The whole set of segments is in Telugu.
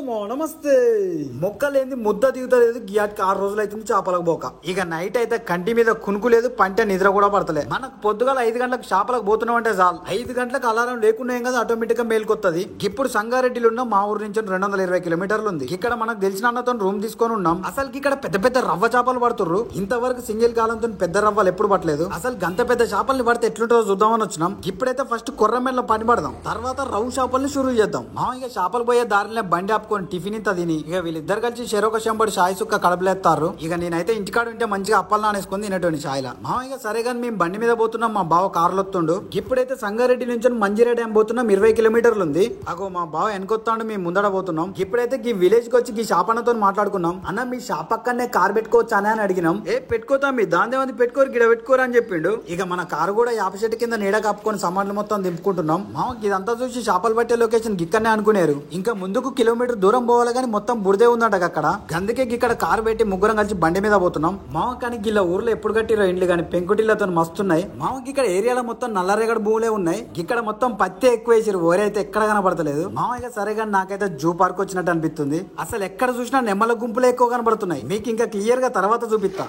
హలో నమస్తే. మొక్కలేంది ముద్ద దిగుతలేదు. గియాట్కి 6 రోజులు అవుతుంది చేపలకు పోక. ఇక నైట్ అయితే కంటి మీద కునుకు లేదు, పంట నిద్ర కూడా పడతలే. మనకు పొద్దుగాల 5 గంటలకు చేపలకు పోతున్నాం అంటే చాలు 5 గంటలకు అలారం లేకుండా ఏం కదా ఆటోమేటిక్ గా మేల్కొత్తది. ఇప్పుడు సంగారెడ్డిలో ఉన్న మా ఊరు నుంచి 220 కిలోమీటర్లు ఉంది. ఇక్కడ మనకు తెలిసిన అన్నతో రూమ్ తీసుకొని ఉన్నాం. అసలు ఇక్కడ పెద్ద పెద్ద రవ్వ చేపలు పడుతుర్రు. ఇంతవరకు సింగిల్ కాలంతో పెద్ద రవ్వలు ఎప్పుడు పట్టలేదు. అసలు గంత పెద్ద చేపల్ని పడితే ఎట్లుంటుందో చూద్దామని వచ్చినాం. ఇప్పుడైతే ఫస్ట్ కొర్రమెల్ల పని పడదాం, తర్వాత రవ్వు చేపల్ని షురూ చేద్దాం. మా ఇక చేపలు పోయే దారిలో బండి ఆపుకొని టిఫిన్ ఇంత తిని ఇక వీళ్ళిద్దరు కలిసి చెరొక చెంబడి షాయి సుక్క కడపలేస్తారు. ఇక నేనైతే ఇంటికాడ ఉంటే మంచిగా అప్పలు నానేసుకొని తినేటోని షాయిలా. మా ఇక సరే కానీ మేము బండి మీద పోతున్నాం. మా బావ కారులో వస్తుండు. ఇప్పుడైతే సంగారెడ్డి నుంచి మంజిరా డ్యామ్ పోతున్నాం. 20 కిలోమీటర్లు ఉంది. అగో మా బావ వెనకొస్తాడు, మేము ముందడ పోతున్నాం. ఇప్పుడైతే ఈ విలేజ్ కి వచ్చి ఈ షాపన్నతో మాట్లాడుకున్నాం. అన్న మీ షాప్ పక్కనే కార్ పెట్టుకోవచ్చు అని అడిగినాం. పెట్టుకోతాం, మీ దాని పెట్టుకోరు గిడ పెట్టుకోరు అని చెప్పిండు. ఇక మన కారు కూడా యాప చెట్టు కింద నీడ కప్పుకొని సామాన్లు మొత్తం దింపుకుంటున్నాం. మా ఇదంతా చూసి చేపలు పట్టే లొకేషన్ గిక్కనే అనుకునేరు. ఇంకా ముందుకు కిలోమీటర్ దూరం పోవాలి కానీ మొత్తం బురదే ఉందట అక్కడ. అందుకే ఇక్కడ కారు పెట్టి ముగ్గురం కలిసి బండి మీద పోతున్నాం. మామ కానీ గిల్ల ఊర్లో ఎప్పుడు కట్టిరో ఇండ్లు కానీ పెంకుటిల్లతో మస్తున్నాయి. మామకి ఇక్కడ ఏరియాలో మొత్తం నల్లరేగడి భూములే ఉన్నాయి. ఇక్కడ మొత్తం పత్తి ఎక్కువ వేసారు, ఓరే అయితే ఎక్కడ కనబడతలేదు. మామయ్య సరే కానీ నాకైతే జూ పార్క్ వచ్చినట్టు అనిపిస్తుంది. అసలు ఎక్కడ చూసినా నెమ్మల గుంపులే ఎక్కువ కనబడుతున్నాయి. మీకు ఇంకా క్లియర్ గా తర్వాత చూపిస్తా.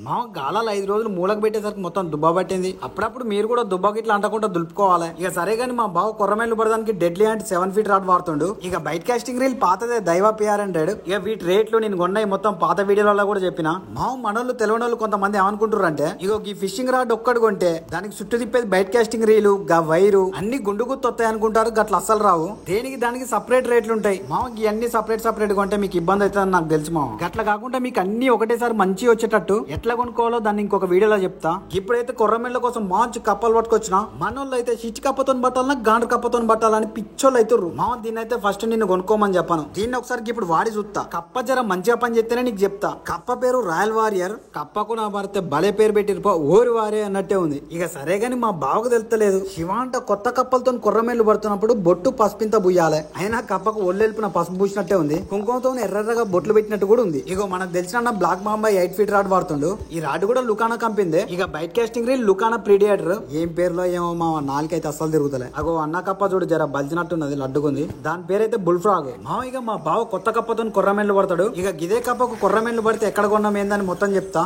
మా గాలాలు 5 రోజులు మూలకు పెట్టేసరికి మొత్తం దుబ్బ పట్టింది. అప్పుడప్పుడు మీరు కూడా దుబ్బకి ఇట్లా అంటకుండా దులుపుకోవాలి. ఇక సరే గానీ మా బావ కొర్రమేళ్ళు పడడానికి డెడ్లీ అంటే 7 ఫీట్ రాడ్ వాడుతుండు. ఇక బైట్ కాస్టింగ్ రీల్ పాతదే దైవ PR100. ఇక వీటి రేట్లు నేను కొన్నాయి మొత్తం పాత వీడియోలలో కూడా చెప్పిన. మా మనోళ్ళు తెలియనోళ్ళు కొంతమంది ఏమనుకుంటారు అంటే ఇగో ఈ ఫిషింగ్ రాడ్ ఒక్కటి కొంటే దానికి చుట్టూ తిప్పేది బైట్ కాస్టింగ్ రీలు గా వైరు అన్ని గుండు గుర్తు వస్తాయి అనుకుంటారు. గట్ల అస్సలు రావు. దేనికి దానికి సపరేట్ రేట్లు ఉంటాయి. మా అన్ని సపరేట్ కొంటే మీకు ఇబ్బంది అవుతుందని నాకు తెలుసు. మా గట్ల కాకుండా మీకు అన్ని ఒకటేసారి మంచి వచ్చేటట్టు ఎట్లా కొనుక్కోవాలో దాన్ని ఇంకొక వీడియోలో చెప్తా. ఇప్పుడైతే కొర్రమెళ్ళ కోసం మంచి కప్పలు పట్టుకొచ్చిన. మనోళ్ళు అయితే చిచ్చి కప్పతో పట్టాలన్నా గాండ్ర కప్పతో పట్టాలని పిచ్చోళ్ళు అవుతారు. మా దీన్ని అయితే ఫస్ట్ నిన్ను కొనుక్కోమని చెప్పాను. దీన్ని ఒకసారి ఇప్పుడు వాడి చూస్తా. కప్ప జర మంచిగా పని చేస్తేనే నీకు చెప్తా. కప్ప పేరు రాయల్ వారియర్. కప్పకు నా భర్తే భలే పేరు పెట్టిరు, ఓరి వారే అన్నట్టే ఉంది. ఇక సరే గాని మా బావకు తెలుస్తలేదు. శివ అంట కొత్త కప్పలతో కొర్రమెళ్ళు పడుతున్నప్పుడు బొట్టు పసుపింత బుయ్యాలి. అయినా కప్పకు ఒళ్ళెల్పిన పసుపు పూసినట్టే ఉంది. కుంకుమతో ఎర్రగా బొట్లు పెట్టినట్టు కూడా ఉంది. ఇగో మనకు తెలిసిన బ్లాక్ మాంబా 8 ఫీట్ రాడ్ వాడుతుండు. ఈ రాడ్ కూడా లుకానా కంపిందే. ఇక బైట్ కాస్టింగ్ రీల్ లుకానా ప్రిడియేటర్. ఏం పేరులో ఏమో మా నాలుకైతే అస్సలు తిరుగుతలే. అగో అన్న కప్ప చూడు జర బలిచినట్టున్నది, లడ్డుకుంది. దాని పేరైతే బుల్ ఫ్రాగ్. మా ఇక మా బావ కొత్త కప్పతో కొర్రమెళ్ళు పడతాడు. ఇక గిదే కప్పకు కొర్రమెళ్ళు పడితే ఎక్కడ కొన్నాం ఏందని మొత్తం చెప్తా.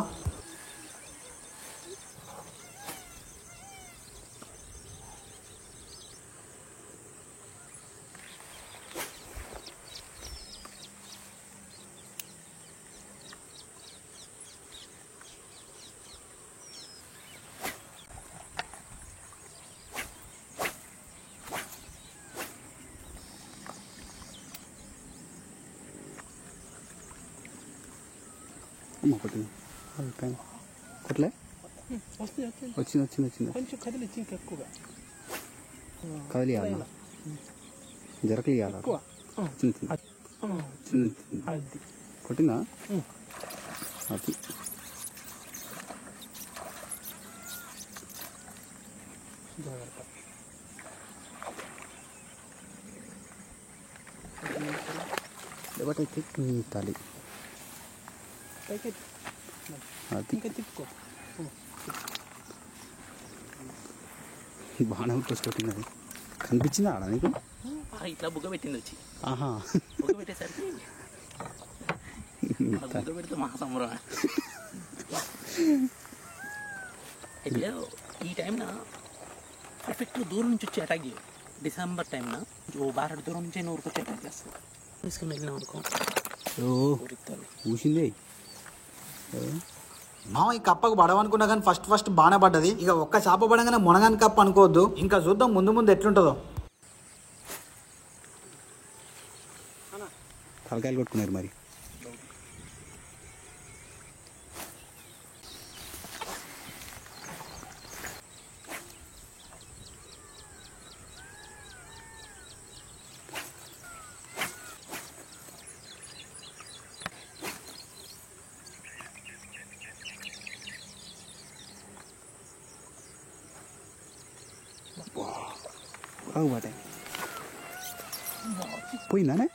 కొట్లే వచ్చింది కొంచెం కదిలిచ్చి ఇంకెక్కువగా కదిలియాల జరకలియాల కొట్టిందా అది జాగ్రత్త. లేకపోతే తల్లి పైకి అది ఇంకా తిప్పుకో. బాగానే కొట్టినది కనిపించిందా ఆడ నీకు? ఇట్లా బుగ్గ పెట్టింది వచ్చి. ఆహా బుగ్గ పెట్టేసరికి బుగ్గ పెడితే మహా సంబరం. అయితే ఈ టైంన పర్ఫెక్ట్ దూరం నుంచి వచ్చి అటాక్ చేయ. డిసెంబర్ టైంన ఓ బారడు దూరం నుంచి ఊరికి వచ్చి అటాక్ చేస్తాను. తీసుకుని వెళ్ళినాం అనుకో ఊసిందే. మా ఈ కప్పకు పడవనుకున్నా కానీ ఫస్ట్ బాగానే పడ్డది. ఇక ఒక్క చేప పడంగానే మునగాని కప్ప అనుకోవద్దు. ఇంకా చూద్దాం ముందు ఎట్లుంటుందో. తలకాయలు కొట్టుకున్నారు మరి. బాటే పోయిందానే.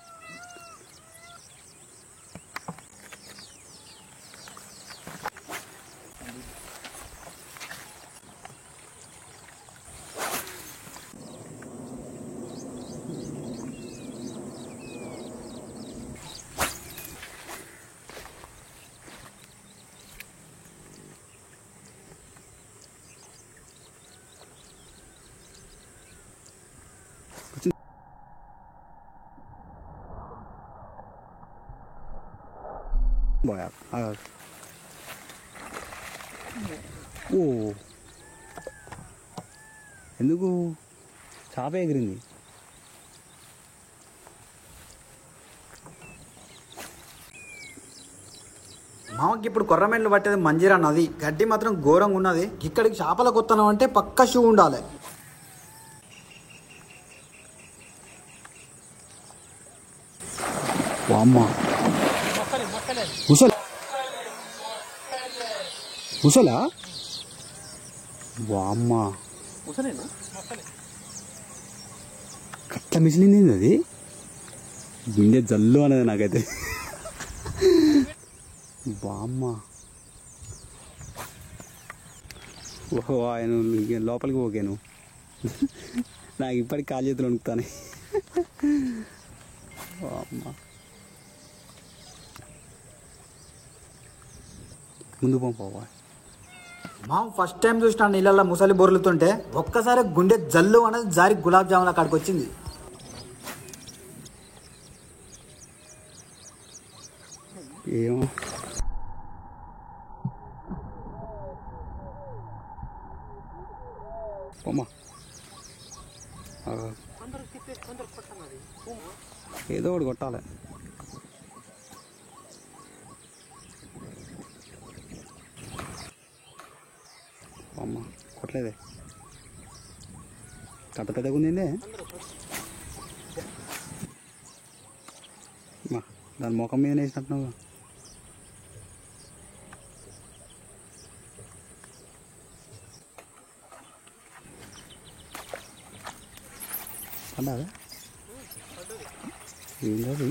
బాయ్ ఓ ఎందుకు చేప ఎగిరింది. మామకి ఇప్పుడు కొర్రమేండ్లు పట్టేది మంజీరా నది. గడ్డి మాత్రం ఘోరంగా ఉన్నది. ఇక్కడికి చేపలకు వస్తున్నాం అంటే పక్క షూ ఉండాలి. వామ్మ ముసలి ముసలా వామ్మ ముసలేనా? కట్ల మిసిలింది అది. గుండె జల్లు అనేది నాకైతే. వామ్మ ఓహో ఆయన లోపలికి పోగాను. నాకు ఇప్పటికి కాలు చేతులు వణుకుతానే. వామ్మ ముందు పోవా. మా ఫస్ట్ టైం చూసిన నీళ్ళల్లో ముసలి బొర్లుతుంటే ఒక్కసారి గుండె జల్లు అనేది జారి గులాబ్ జాముల కాడికి వచ్చింది. ఏమో అమ్మా ఏదో ఒకటి కొట్టాలి. అమ్మ కొట్టలేదే, కట్ట పెద్దగా ఉందే. దాని ముఖం మీద వేసినట్టున్నావు. అన్నారా ఏం కాదు,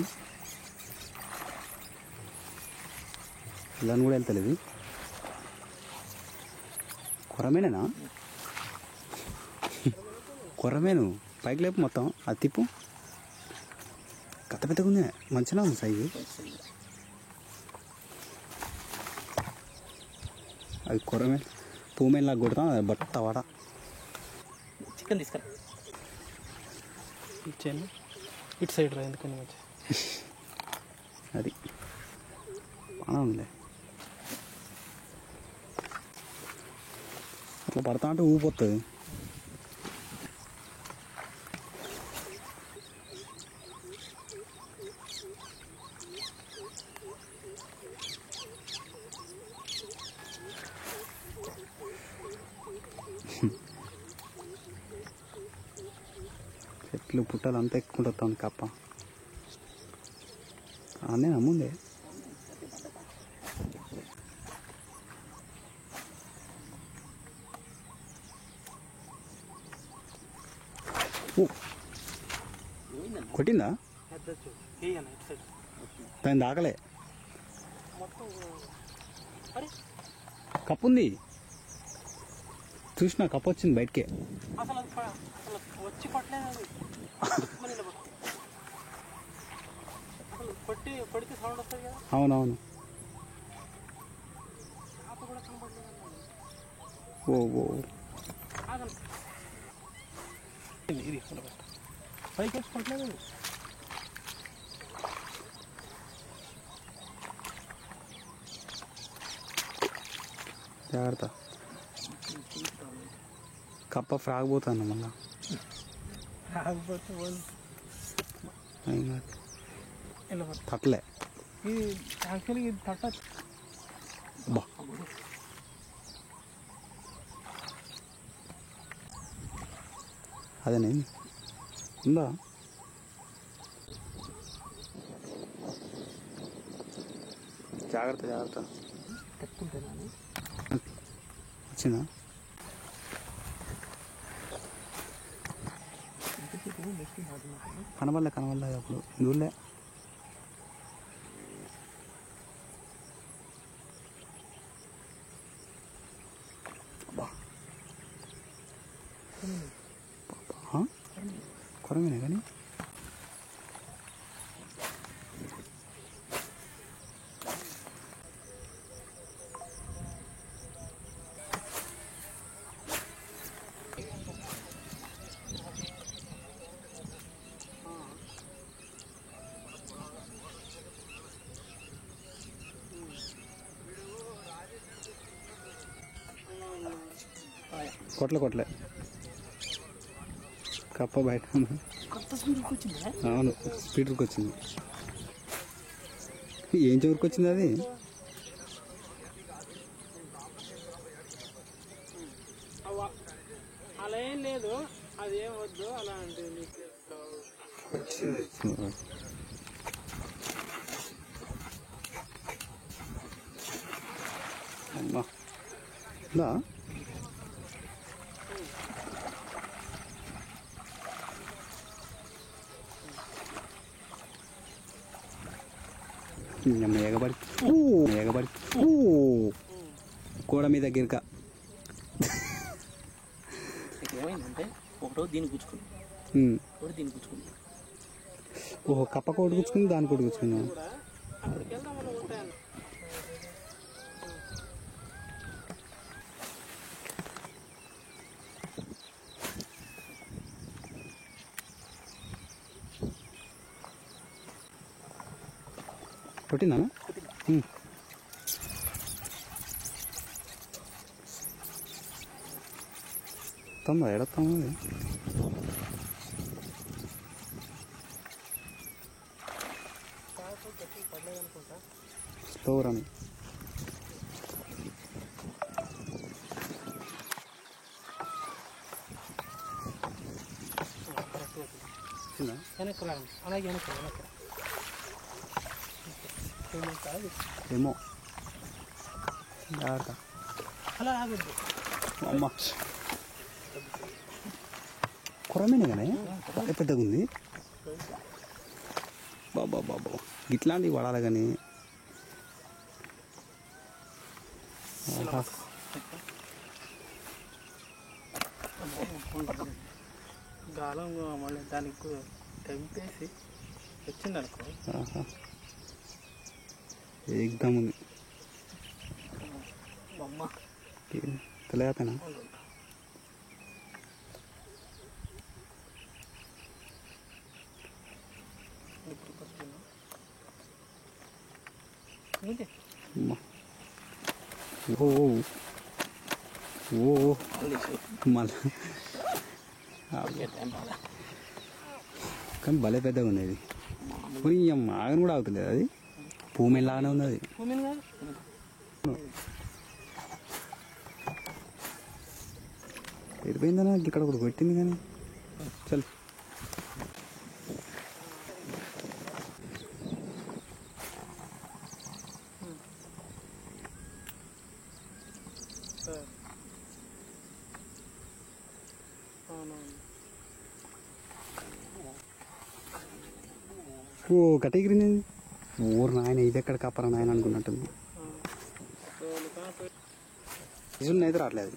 ఇలా కూడా వెళ్తలేదు. కొరమేనేనా? కొరమేను పైకి లేపు మొత్తం అది తిప్పు. కథ పెద్దగా ఉంది, మంచిగా ఉంది సైజు. అది కొరమేను పూమేనులాగా కొడతాం, అది బట్ట వాడ. చికెన్ తీసుకురా. ఇచ్చాను ఇటు సైడ్ రా, ఎందుకని వచ్చి అది బాగా ఉంది. అట్లా పడతా అంటే ఊపొస్తుంది. చెట్లు పుట్టాలు అంతా ఎక్కుంటుంది కప్ప. అన్నీ నమ్ముందే. కొట్టిందా? దాని దాకలే. కప్పు ఉంది, చూసినా కప్పు వచ్చింది బయటికే. అసలు వచ్చి కొట్టలేదు. అసలు కొడితే సౌండ్ వస్తుంది కదా. అవునవును. ఓ ఓ ఇది పైకి వచ్చి కొట్టలేదు. జాగ్రత్త, కప్ప ఫ్రాగ్ పోతాను మళ్ళా. తట్లే ఇది యాక్చువల్లీ ఇది తట్ట. బా అదేనే ఉందా? జాగ్రత్త జాగ్రత్త. వచ్చిందా? కనబడలే అప్పుడు దూరలే. కొరమేనా కానీ కొట్లే కప్ప బయట ఉంది. కొత్త స్పీడ్కి వచ్చిందా? అవును, స్పీడ్కి వచ్చింది. ఏం చోరుకు వచ్చింది అది? అలా ఏం లేదు, అది ఏం వద్దు అలాంటివి. అమ్మా దా ఎగబడి గోడ మీద గిరక. ఏమైందంటే ఒకటో దీన్ని గుచ్చుకుంది, ఒకటి దీన్ని గుచ్చుకుంది. ఓహో, కప్ప కోడి గుచ్చుకుంది, దాని కోడి గుచ్చుకుంది. అక్కడికి వెళ్దాం మనం ఉంటాయని. కొట్టిందా? తమ్మ ఎడతాము స్లో రన్. వెనక్కి అలాగే వెనక్కి ఏమో జాగ్రత్త. అలా ఆగొద్దు. అమ్మ కొరమేనే కానీ బాగా పెద్దగా ఉంది. బాబా ఇట్లాంటివి పడాలి కానీ. గాలం మళ్ళీ దానికి తెంపేసి వచ్చింది అనుకో. ఏకదమ్ ఉంది. అమ్మ తెలియపేనా? ఓ మళ్ళీ కానీ భలే పెద్దగా ఉంది అది. ఆగని కూడా అవుతలేదు అది. పూమెల్లాగానే ఉంది అది. ఎడిపోయిందనా ఇక్కడ ఒకటి పెట్టింది కానీ. చల్ ఓ కట్టెగిరింది. ఊరు నాయన ఇది ఎక్కడ కప్పరా నాయన అనుకున్నట్టుంది. నిజం అయితే రావట్లేదు.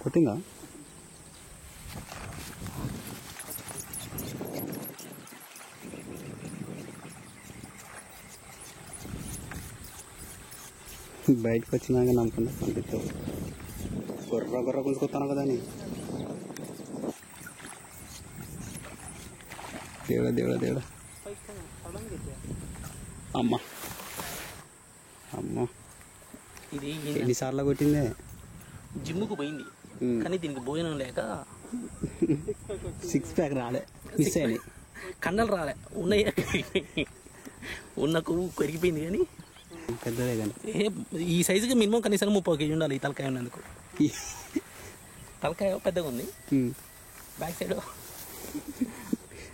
కొట్టిందా? బయటకు వచ్చినాక నమ్ముకున్నా పంపిస్తావు. గొర్ర గుంజుకొస్తాను కదా అని. దేవుడా అమ్మ ఇది ఎన్నిసార్లు కొట్టిందే. జిమ్ముకు పోయింది కానీ దీనికి భోజనం లేక 6 ప్యాక్ రాలే, మిస్ అయ్యి. కండలు రాలే, ఉన్నాయి. ఉన్న కొవ్వు పెరిగిపోయింది కానీ పెద్దదే కానీ ఈ సైజుకి మినిమం కనీసం 30 కేజీ ఉండాలి. ఈ తలకాయ ఉన్నందుకు. తలకాయ పెద్దగా ఉంది, బ్యాక్ సైడ్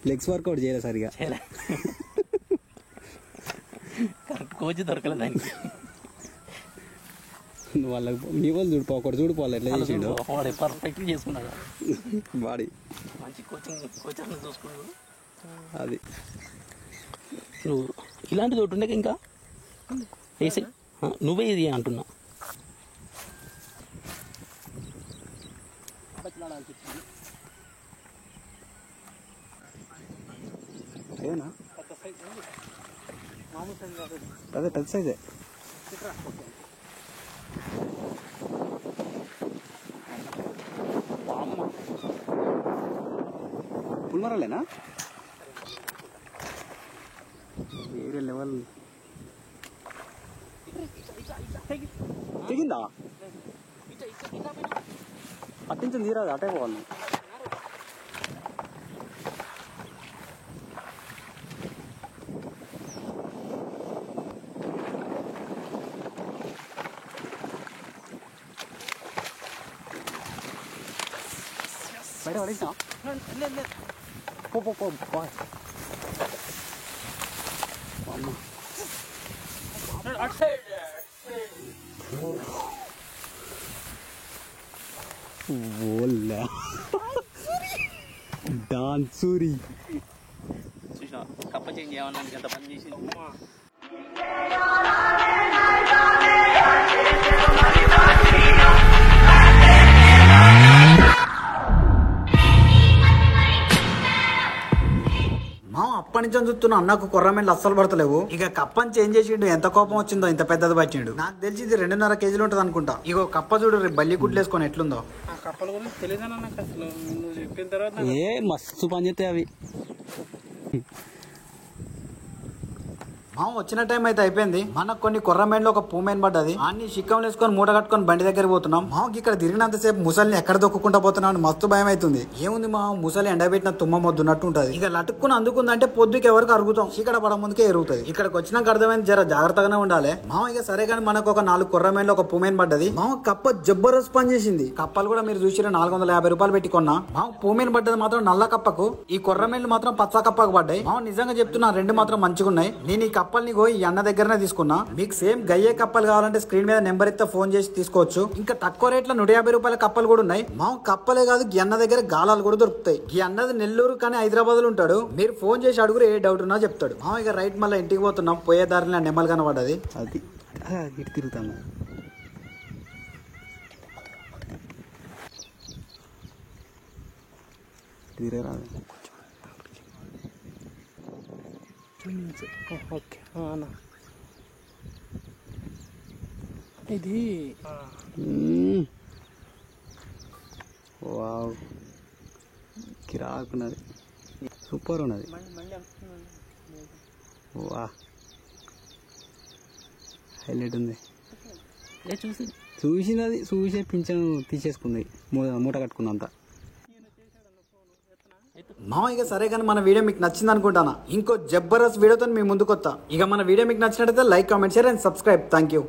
లెగ్స్ వర్కౌట్ చేయలే సరిగా. కరెక్ట్ కోచ్ దొరకలేదు దానికి. వాళ్ళకి మీ వాళ్ళు చూడిపోకూడదు, చూడిపోవాలి ఎట్లా చేసిండు. వాడు పర్ఫెక్ట్గా చేసుకున్నాడు. బాడీ మంచి కోచ్ అన్న చూసుకున్నాడు. అది నువ్వు ఇలాంటిది ఒకటి ఉండే ఇంకా వేసి నువ్వే ఇది అంటున్నా. అదే పెద్ద సైజే. పుల్మరాలేనా వేరే లెవెల్ తెగిందా అట్టించి తీరాదు అటే పోవాలి బయట పడేసినా పో పో పో బాయ్ అమ్మ ఓలా డాన్సూరి చూసినా కప్ప చేంజ్ చేయమన్నానికి ఎంత పని చేసింది అప్పటి నుంచి చూస్తున్నా అన్నకు కొర్రమెండ్లు అస్సలు పడతలేవు. ఇక కప్పని చేంజ్ చేసిండు. ఎంత కోపం వచ్చిందో ఇంత పెద్దది పట్టిండు. నాకు తెలిసి ఇది 2.5 కేజీలు ఉంటుంది అనుకుంటా. ఇగో కప్ప చూడు బల్లి గుడ్లు వేసుకొని ఎట్లుందో. ఆ కప్పల గురించి తెలియదా నాకు అసలు నువ్వు చెప్పిన తర్వాత ఏ మస్తు పని చేస్తాయి అవి. వచ్చిన టైం అయితే అయిపోయింది. మనకు కొన్ని కొర్రమేన్లు ఒక పూమెన్ పడ్డది. అన్ని చిక్కం వేసుకొని మూట కట్టుకొని బండి దగ్గర పోతున్నాం. ఇక్కడ తిరిగినంతసేపు ముసలిని ఎక్కడ దొక్కుంటా పోతున్నాం అని మస్తు భయం అవుతుంది. ఏముంది ముసలి ఎండబెట్టిన తుమ్మ మొద్దున్నట్టు ఉంటది. ఇక లటుక్కుని అందుకుందంటే పొద్దుకి ఎవరికి అరుగుతాం. ఇక్కడ పడ ముందుకే ఎరుగుతుంది. ఇక్కడికి వచ్చినాక అర్థమైంది జర జాగ్రత్తగానే ఉండాలి. ఇక సరే కానీ మనకు ఒక 4 కొర్రమేన్లు ఒక పూమెన్ పడ్డది. కప్ప జబర్దస్త్ పని చేసింది. కప్పలు కూడా మీరు చూసిరా 450 రూపాయలు పెట్టి కొన్నా. పూమెన్ పడ్డది మాత్రం నల్ల కప్పకు, ఈ కొర్రమేన్లు మాత్రం పచ్చ కప్పకు పడ్డాయి. నిజంగా చెప్తున్నా 2 మాత్రం మంచిగా ఉన్నాయి. నేను ఈ కప్పల్ని ఈ అన్న దగ్గరనే తీసుకున్నా. మీకు సేమ్ గయ్యే కప్పలు కావాలంటే స్క్రీన్ మీద నెంబర్ ఇస్తే ఫోన్ చేసి తీసుకోవచ్చు. ఇంకా తక్కువ రేట్లో 150 రూపాయల కప్పలు కూడా ఉన్నాయి. కప్పలే కాదు ఈ అన్న దగ్గర గాలాలు కూడా దొరుకుతాయి. ఈ అన్నది నెల్లూరు కానీ హైదరాబాద్ లో ఉంటాడు. మీరు ఫోన్ చేసి అడుగురు ఏ డౌట్ ఉన్నా చెప్తాడు. ఇక రైట్ మళ్ళీ ఇంటికి పోతున్నాం. పోయే దారిలో నెమ్మలు కనబడ్డది. అది ఇటు తిరుగుతాము. తిరగరాదు. ఓకే అన్న ఇది వావ్ కిరాకున్నది, సూపర్ ఉన్నది. వా హైలైట్ ఉంది. చూసినది చూసే పింఛను తీసేసుకుంది, మూట కట్టుకున్నంత. ఇక సరే కానీ మన వీడియో మీకు నచ్చింది అనుకుంటానా. ఇంకో జబర్దస్త్ వీడియోతో మీ ముందుకు వస్తా. ఇక మన వీడియో మీకు నచ్చినట్టయితే like, comment, share and subscribe. Thank you.